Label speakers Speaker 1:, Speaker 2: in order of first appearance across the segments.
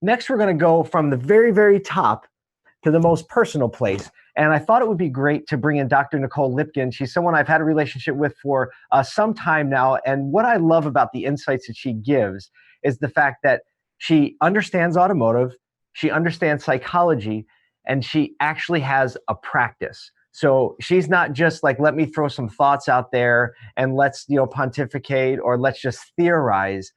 Speaker 1: next we're going to go from the very, very top to the most personal place. And I thought it would be great to bring in Dr. Nicole Lipkin. She's someone I've had a relationship with for some time now. And what I love about the insights that she gives is the fact that she understands automotive, she understands psychology, and she actually has a practice. So she's not just like, let me throw some thoughts out there and let's, pontificate or let's just theorize.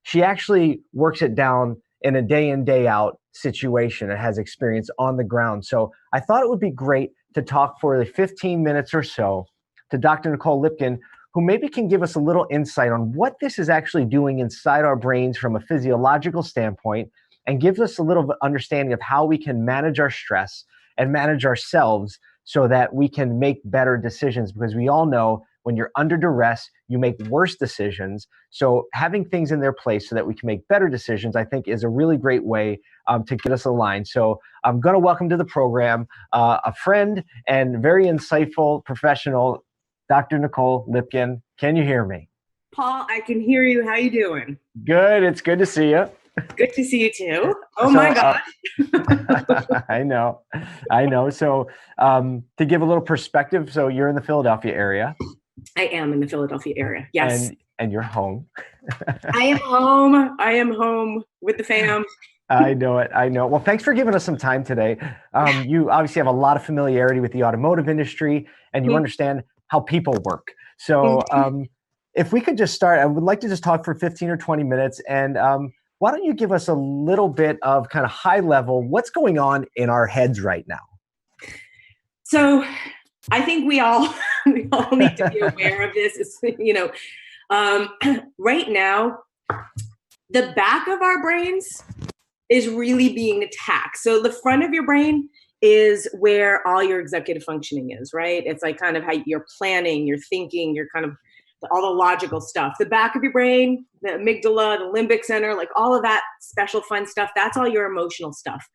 Speaker 1: She actually works it down in a day in, day out situation and has experience on the ground. So I thought it would be great to talk for the 15 minutes or so to Dr. Nicole Lipkin, who maybe can give us a little insight on what this is actually doing inside our brains from a physiological standpoint, and gives us a little understanding of how we can manage our stress and manage ourselves so that we can make better decisions, because we all know when you're under duress, you make worse decisions. So having things in their place so that we can make better decisions, I think, is a really great way to get us aligned. So I'm going to welcome to the program a friend and very insightful professional, Dr. Nicole Lipkin. Can you hear me?
Speaker 2: Paul, I can hear you. How you doing?
Speaker 1: Good. It's good to see you.
Speaker 2: Good to see you too. Oh my God.
Speaker 1: I know. So to give a little perspective, so you're in the Philadelphia area.
Speaker 2: I am in the Philadelphia area. Yes.
Speaker 1: And you're home.
Speaker 2: I am home with the fam.
Speaker 1: I know it. Well, thanks for giving us some time today. You obviously have a lot of familiarity with the automotive industry, and you understand how people work. So if we could just start, I would like to just talk for 15 or 20 minutes. And why don't you give us a little bit of kind of high level, what's going on in our heads right now?
Speaker 2: So I think we all need to be aware of this. It's, right now, the back of our brains is really being attacked. So the front of your brain is where all your executive functioning is, right? It's like kind of how you're planning, you're thinking, you're kind of all the logical stuff. The back of your brain, the amygdala, the limbic center, like all of that special fun stuff, that's all your emotional stuff.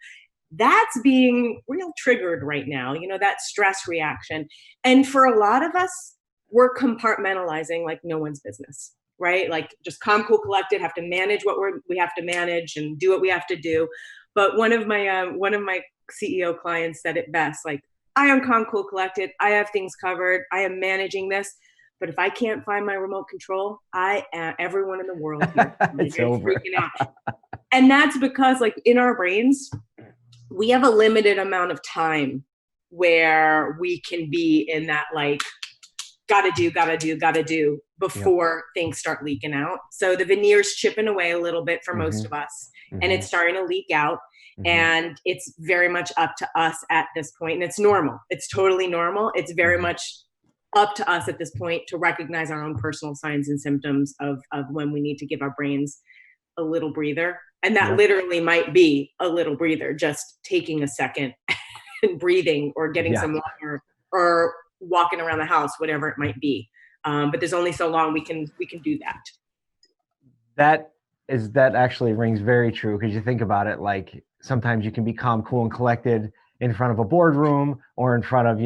Speaker 2: That's being real triggered right now, that stress reaction. And for a lot of us, we're compartmentalizing like no one's business, right? Like just calm, cool, collected, have to manage what we have to manage and do what we have to do. But one of my CEO clients said it best, like, I am calm, cool, collected. I have things covered. I am managing this. But if I can't find my remote control, everyone in the world here is freaking out. And that's because like in our brains, we have a limited amount of time where we can be in that like, gotta do before things start leaking out. So the veneer's chipping away a little bit for most of us, and it's starting to leak out. And it's very much up to us at this point. And it's normal. It's totally normal. It's very much up to us at this point to recognize our own personal signs and symptoms of when we need to give our brains a little breather. And that literally might be a little breather, just taking a second and breathing or getting some water or walking around the house, whatever it might be. But there's only so long we can do that.
Speaker 1: That actually rings very true, because you think about it, like sometimes you can be calm, cool, and collected in front of a boardroom or in front of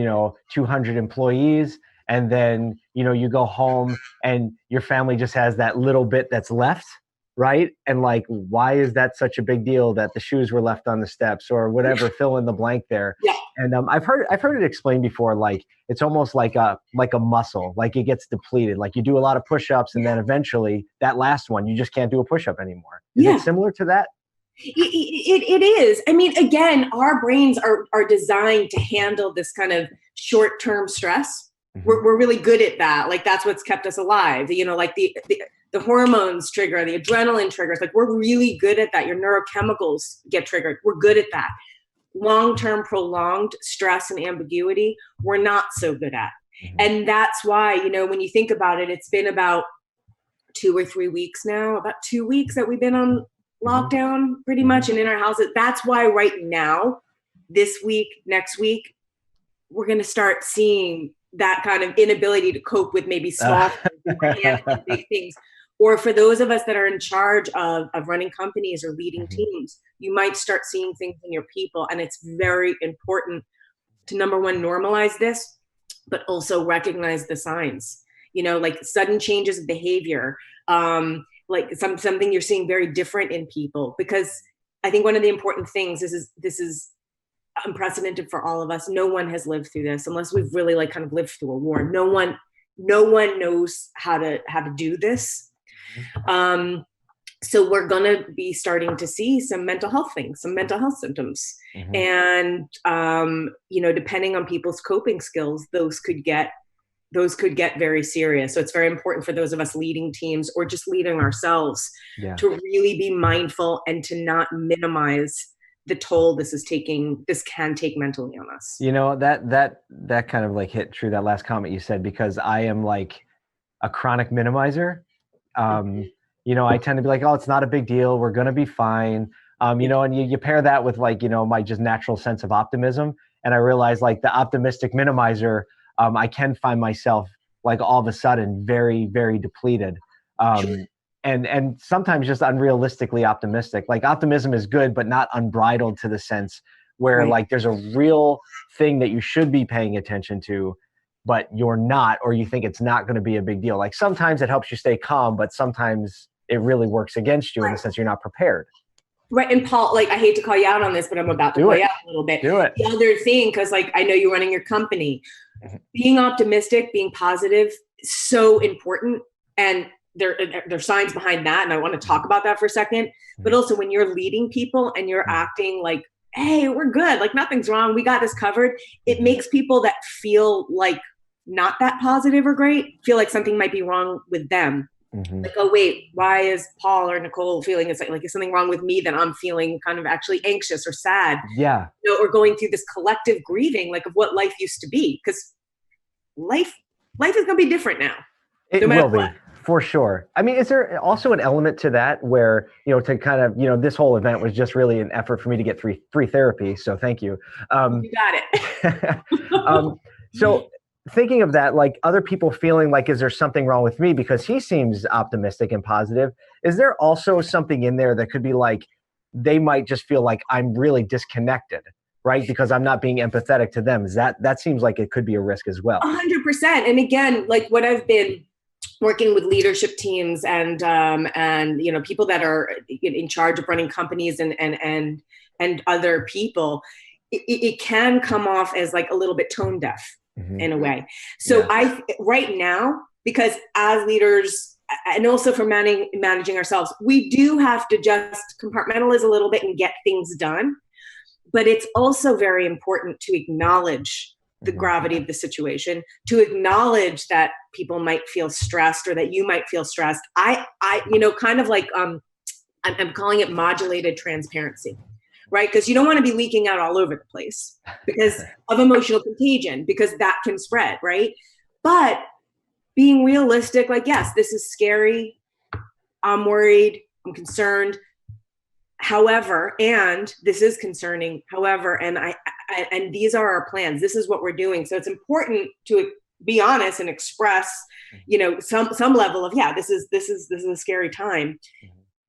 Speaker 1: 200 employees, and then you go home and your family just has that little bit that's left, right? And like, why is that such a big deal that the shoes were left on the steps or whatever? Fill in the blank there. Yeah. And I've heard it explained before, like it's almost like a muscle, like it gets depleted. Like you do a lot of push-ups, and then eventually that last one, you just can't do a push-up anymore. Is it similar to that?
Speaker 2: It is. I mean, again, our brains are designed to handle this kind of short-term stress. We're really good at that. Like that's what's kept us alive. Like the hormones trigger, the adrenaline triggers. Like we're really good at that. Your neurochemicals get triggered. We're good at that. Long-term prolonged stress and ambiguity, we're not so good at. And that's why, when you think about it, it's been about 2 or 3 weeks now, about 2 weeks that we've been on lockdown pretty much and in our houses. That's why right now, this week, next week, we're going to start seeing that kind of inability to cope with maybe small and big things. Or for those of us that are in charge of running companies or leading teams, you might start seeing things in your people. And it's very important to, number one, normalize this, but also recognize the signs, like sudden changes of behavior, like something you're seeing very different in people, because I think one of the important things this is unprecedented for all of us. No one has lived through this unless we've really like kind of lived through a war. No one knows how to do this. So we're going to be starting to see some mental health things, some mental health symptoms. And, depending on people's coping skills, those could get very serious. So it's very important for those of us leading teams or just leading ourselves to really be mindful and to not minimize the toll this can take mentally on us.
Speaker 1: That kind of like hit true, that last comment you said, because I am like a chronic minimizer. I tend to be like, oh, it's not a big deal. We're going to be fine. And you pair that with like, my just natural sense of optimism. And I realize like the optimistic minimizer, I can find myself like all of a sudden very, very depleted. And sometimes just unrealistically optimistic. Like optimism is good, but not unbridled to the sense where like there's a real thing that you should be paying attention to, but you're not, or you think it's not going to be a big deal. Like sometimes it helps you stay calm, but sometimes it really works against you in the sense you're not prepared.
Speaker 2: Right. And Paul, like, I hate to call you out on this, but I'm about to call you out a little bit.
Speaker 1: Do it.
Speaker 2: The other thing, because like, I know you're running your company, being optimistic, being positive, so important. And there's signs behind that. And I want to talk about that for a second. But also when you're leading people and you're acting like, hey, we're good, like nothing's wrong, we got this covered, it makes people that feel like not that positive or great feel like something might be wrong with them. Like, oh wait, why is Paul or Nicole feeling it's like is something wrong with me that I'm feeling kind of actually anxious or sad? Or going through this collective grieving, like of what life used to be, because life is going to be different now.
Speaker 1: It will be, for sure. I mean, is there also an element to that where, to kind of, this whole event was just really an effort for me to get free therapy. So thank you.
Speaker 2: You got it.
Speaker 1: So thinking of that, like other people feeling like, is there something wrong with me because he seems optimistic and positive? Is there also something in there that could be like, they might just feel like I'm really disconnected, right? Because I'm not being empathetic to them. Is that seems like it could be a risk as well.
Speaker 2: 100%. And again, like what I've been working with leadership teams and people that are in charge of running companies and other people, it can come off as like a little bit tone deaf in a way. So right now, because as leaders and also for managing ourselves, we do have to just compartmentalize a little bit and get things done. But it's also very important to acknowledge the gravity of the situation, to acknowledge that people might feel stressed or that you might feel stressed. I kind of like, I'm calling it modulated transparency, right? Because you don't want to be leaking out all over the place because of emotional contagion, because that can spread, right? But being realistic, like, yes, this is scary. I'm worried. I'm concerned. However, and this is concerning, however, and and these are our plans. This is what we're doing. So it's important to be honest and express, some level of, this is a scary time.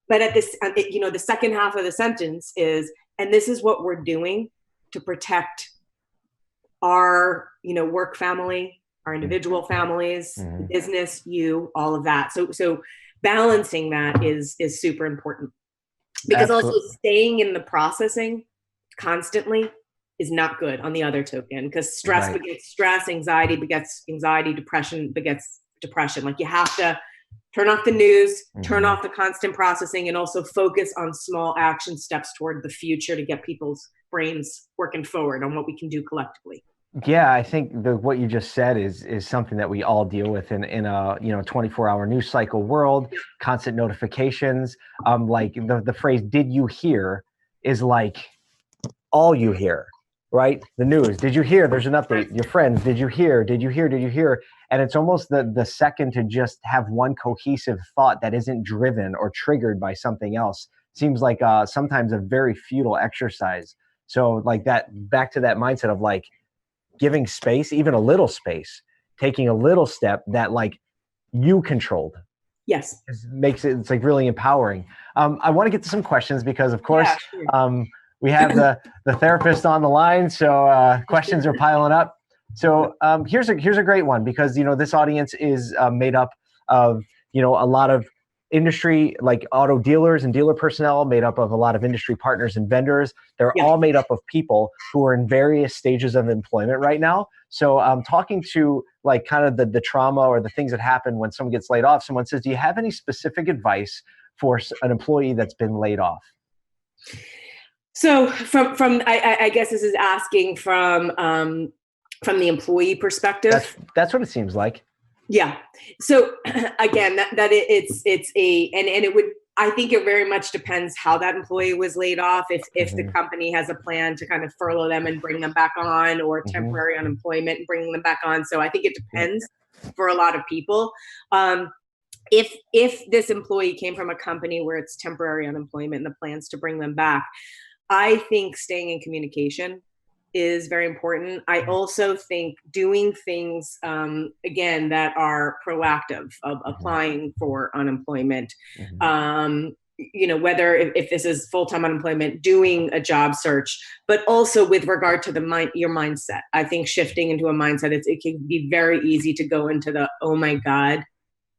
Speaker 2: But at this, the second half of the sentence is, and this is what we're doing to protect our, work family, our individual families, business, all of that. So balancing that is super important. Because also staying in the processing constantly is not good on the other token, because stress begets stress, anxiety begets anxiety, depression begets depression. Like you have to turn off the news, turn off the constant processing, and also focus on small action steps toward the future to get people's brains working forward on what we can do collectively.
Speaker 1: Yeah, I think what you just said is something that we all deal with in a 24-hour news cycle world, constant notifications. Like the phrase "Did you hear?" is like all you hear, right? The news. Did you hear? There's an update. Your friends. Did you hear? Did you hear? Did you hear? And it's almost the second to just have one cohesive thought that isn't driven or triggered by something else seems like sometimes a very futile exercise. So like that, back to that mindset of like, giving space, even a little space, taking a little step that like you controlled.
Speaker 2: Yes.
Speaker 1: It's like really empowering. I want to get to some questions because of course, we have the therapist on the line. So questions are piling up. So here's a great one because, this audience is made up of, a lot of industry, like auto dealers and dealer personnel made up of a lot of industry partners and vendors. They're all made up of people who are in various stages of employment right now. So talking to like kind of the trauma or the things that happen when someone gets laid off, someone says, do you have any specific advice for an employee that's been laid off?
Speaker 2: So I guess this is asking from the employee perspective.
Speaker 1: That's what it seems like.
Speaker 2: Yeah. So again, it would, I think it very much depends how that employee was laid off. If the company has a plan to kind of furlough them and bring them back on, or temporary unemployment and bringing them back on. So I think it depends for a lot of people. If this employee came from a company where it's temporary unemployment and the plans to bring them back, I think staying in communication is very important. I also think doing things, again, that are proactive, of applying for unemployment, whether if this is full-time unemployment, doing a job search, but also with regard to your mindset. I think shifting into a mindset, it can be very easy to go into the, oh my God,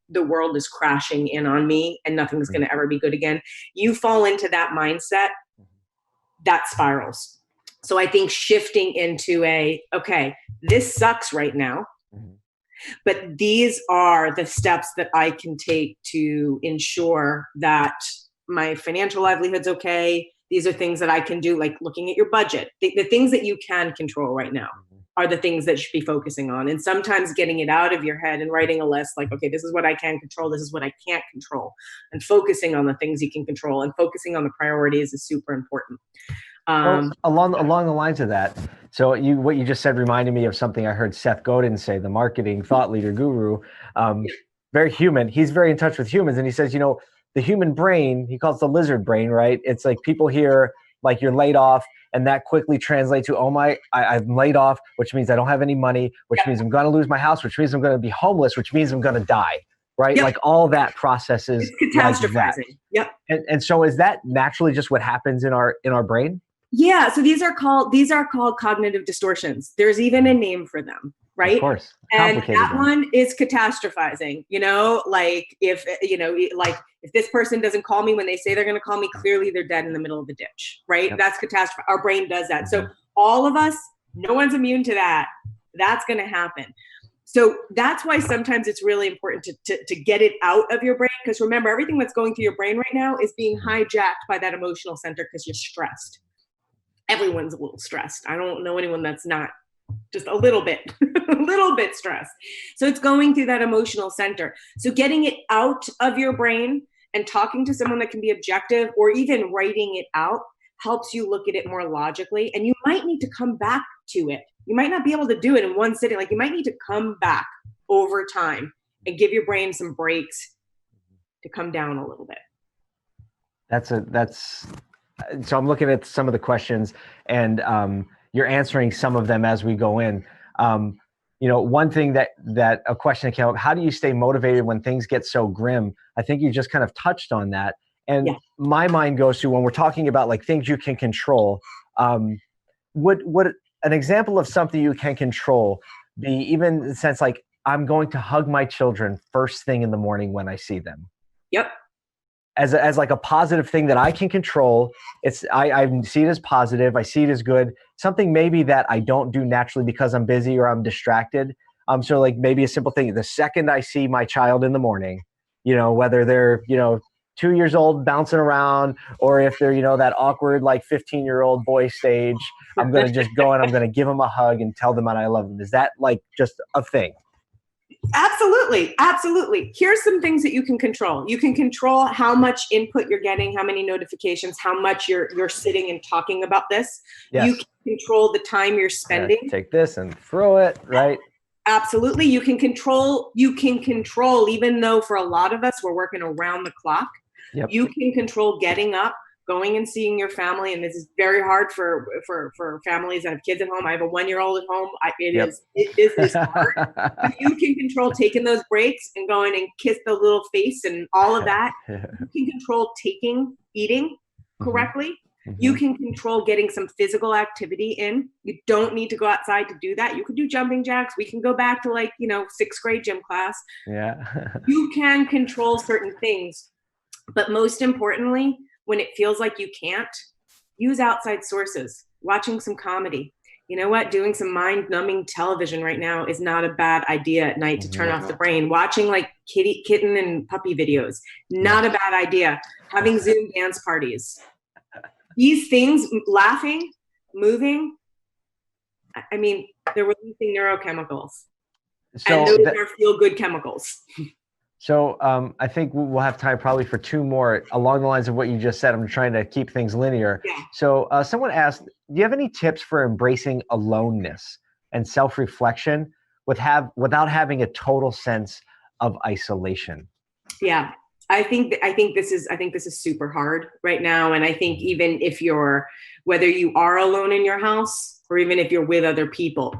Speaker 2: the world is crashing in on me and nothing's going to ever be good again. You fall into that mindset, that spirals. So I think shifting into okay, this sucks right now, but these are the steps that I can take to ensure that my financial livelihood's okay. These are things that I can do, like looking at your budget. The things that you can control right now are the things that you should be focusing on. And sometimes getting it out of your head and writing a list like, okay, this is what I can control. This is what I can't control. And focusing on the things you can control and focusing on the priorities is super important.
Speaker 1: Along the lines of that, so what you just said reminded me of something I heard Seth Godin say, the marketing thought leader guru, very human. He's very in touch with humans. And he says, the human brain, he calls the lizard brain, right? It's like people hear like you're laid off, and that quickly translates to, I'm laid off, which means I don't have any money, which means I'm going to lose my house, which means I'm going to be homeless, which means I'm going to die, right? Like all that processes.
Speaker 2: It's catastrophizing.
Speaker 1: Like that. And so is that naturally just what happens in our brain?
Speaker 2: Yeah. So these are called cognitive distortions. There's even a name for them, right?
Speaker 1: Of course.
Speaker 2: And that one is catastrophizing, like if this person doesn't call me when they say they're going to call me, clearly they're dead in the middle of the ditch, right? Yep. That's catastrophe. Our brain does that. So all of us, no one's immune to that. That's going to happen. So that's why sometimes it's really important to get it out of your brain. Because remember, everything that's going through your brain right now is being hijacked by that emotional center because you're stressed. Everyone's a little stressed. I don't know anyone that's not just a little bit, stressed. So it's going through that emotional center. So getting it out of your brain and talking to someone that can be objective, or even writing it out, helps you look at it more logically. And you might need to come back to it. You might not be able to do it in one sitting. Like you might need to come back over time and give your brain some breaks to come down a little bit.
Speaker 1: So I'm looking at some of the questions, and you're answering some of them as we go in. One thing that a question that came up: how do you stay motivated when things get so grim? I think you just kind of touched on that, and my mind goes to when we're talking about like things you can control. Would an example of something you can control be, even in the sense like, I'm going to hug my children first thing in the morning when I see them?
Speaker 2: Yep.
Speaker 1: As like a positive thing that I can control. I see it as positive. I see it as good. Something maybe that I don't do naturally because I'm busy or I'm distracted. So like maybe a simple thing, the second I see my child in the morning, whether they're, 2 years old bouncing around, or if they're, that awkward, like 15-year-old boy stage, I'm going to just go and I'm going to give them a hug and tell them that I love them. Is that like just a thing?
Speaker 2: Absolutely. Absolutely. Here's some things that you can control. You can control how much input you're getting, how many notifications, how much you're sitting and talking about this. Yes. You can control the time you're spending.
Speaker 1: Take this and throw it, right?
Speaker 2: Absolutely. You can control, even though for a lot of us, we're working around the clock. Yep. You can control getting up, going and seeing your family. And this is very hard for families that have kids at home. I have a 1-year-old at home. It is hard. But you can control taking those breaks and going and kiss the little face and all of that. You can control eating correctly. Mm-hmm. You can control getting some physical activity in. You don't need to go outside to do that. You could do jumping jacks. We can go back to 6th grade gym class.
Speaker 1: Yeah.
Speaker 2: You can control certain things. But most importantly, when it feels like you can't, use outside sources, watching some comedy. You know what? Doing some mind-numbing television right now is not a bad idea at night to turn off the brain. Watching like kitten and puppy videos, not a bad idea. Having Zoom dance parties. These things, laughing, moving, I mean, they're releasing neurochemicals.
Speaker 1: So
Speaker 2: and those are feel-good chemicals.
Speaker 1: So I think we'll have time probably for two more along the lines of what you just said. I'm trying to keep things linear.
Speaker 2: Yeah.
Speaker 1: So someone asked, do you have any tips for embracing aloneness and self-reflection without having a total sense of isolation?
Speaker 2: Yeah, I think this is super hard right now. And I think even if whether you are alone in your house or even if you're with other people,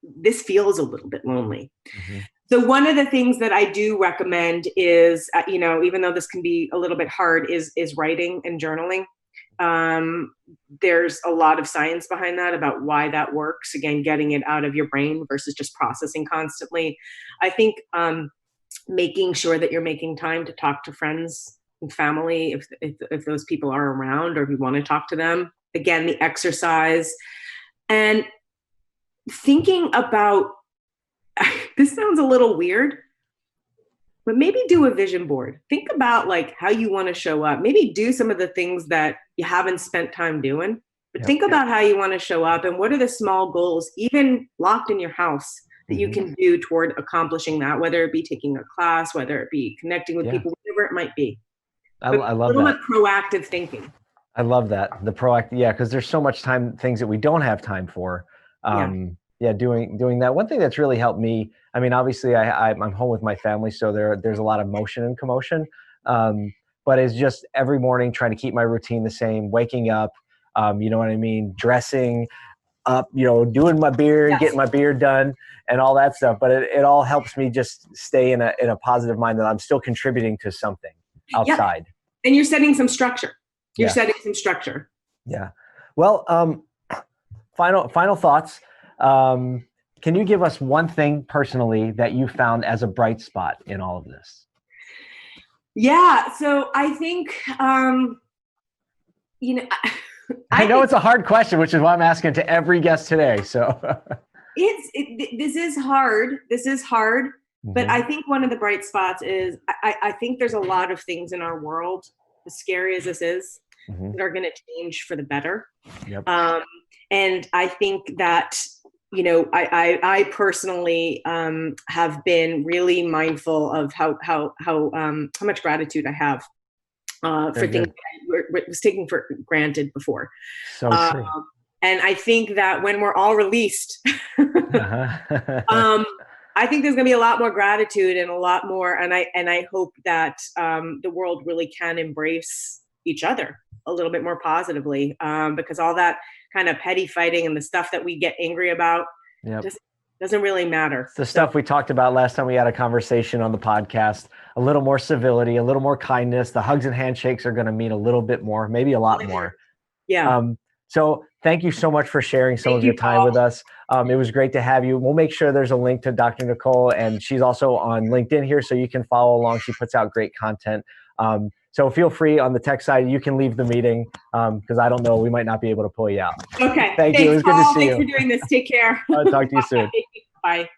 Speaker 2: this feels a little bit lonely.
Speaker 1: Mm-hmm.
Speaker 2: So one of the things that I do recommend is, even though this can be a little bit hard, is writing and journaling. There's a lot of science behind that about why that works. Again, getting it out of your brain versus just processing constantly. I think making sure that you're making time to talk to friends and family if those people are around or if you want to talk to them. Again, the exercise and thinking about, this sounds a little weird, but maybe do a vision board. Think about like how you want to show up. Maybe do some of the things that you haven't spent time doing, but think about how you want to show up and what are the small goals, even locked in your house, that you can do toward accomplishing that, whether it be taking a class, whether it be connecting with people, whatever it might be.
Speaker 1: I love that.
Speaker 2: A little bit proactive thinking.
Speaker 1: I love that. The proactive, because there's so much time, things that we don't have time for. Doing that. One thing that's really helped me, I mean, obviously I'm home with my family, so there's a lot of motion and commotion. But it's just every morning trying to keep my routine the same, waking up, you know what I mean, dressing up, doing my beard, getting my beard done and all that stuff. But it all helps me just stay in a positive mind that I'm still contributing to something outside.
Speaker 2: And you're setting some structure.
Speaker 1: Yeah. Well, final thoughts. Can you give us one thing personally that you found as a bright spot in all of this?
Speaker 2: Yeah. So I think,
Speaker 1: I know it's a hard question, which is why I'm asking to every guest today. So
Speaker 2: this is hard. But I think one of the bright spots is I think there's a lot of things in our world, as scary as this is, that are going to change for the better.
Speaker 1: Yep.
Speaker 2: And I think that, I personally have been really mindful of how much gratitude I have for things that was taken for granted before.
Speaker 1: So true.
Speaker 2: And I think that when we're all released, I think there's going to be a lot more gratitude and a lot more. And I hope that the world really can embrace each other a little bit more positively, because all that kind of petty fighting and the stuff that we get angry about just doesn't really matter.
Speaker 1: It's the stuff we talked about last time we had a conversation on the podcast. A little more civility, a little more kindness. The hugs and handshakes are going to mean a little bit more, maybe a lot more.
Speaker 2: Yeah.
Speaker 1: So thank you so much for sharing some of your time with us. It was great to have you. We'll make sure there's a link to Dr. Nicole, and she's also on LinkedIn here, so you can follow along. She puts out great content. So feel free on the tech side. You can leave the meeting because I don't know. We might not be able to pull you out.
Speaker 2: Okay.
Speaker 1: Thank you. It was good to see you.
Speaker 2: Thanks for doing this. Take care.
Speaker 1: I'll talk to you soon.
Speaker 2: Bye.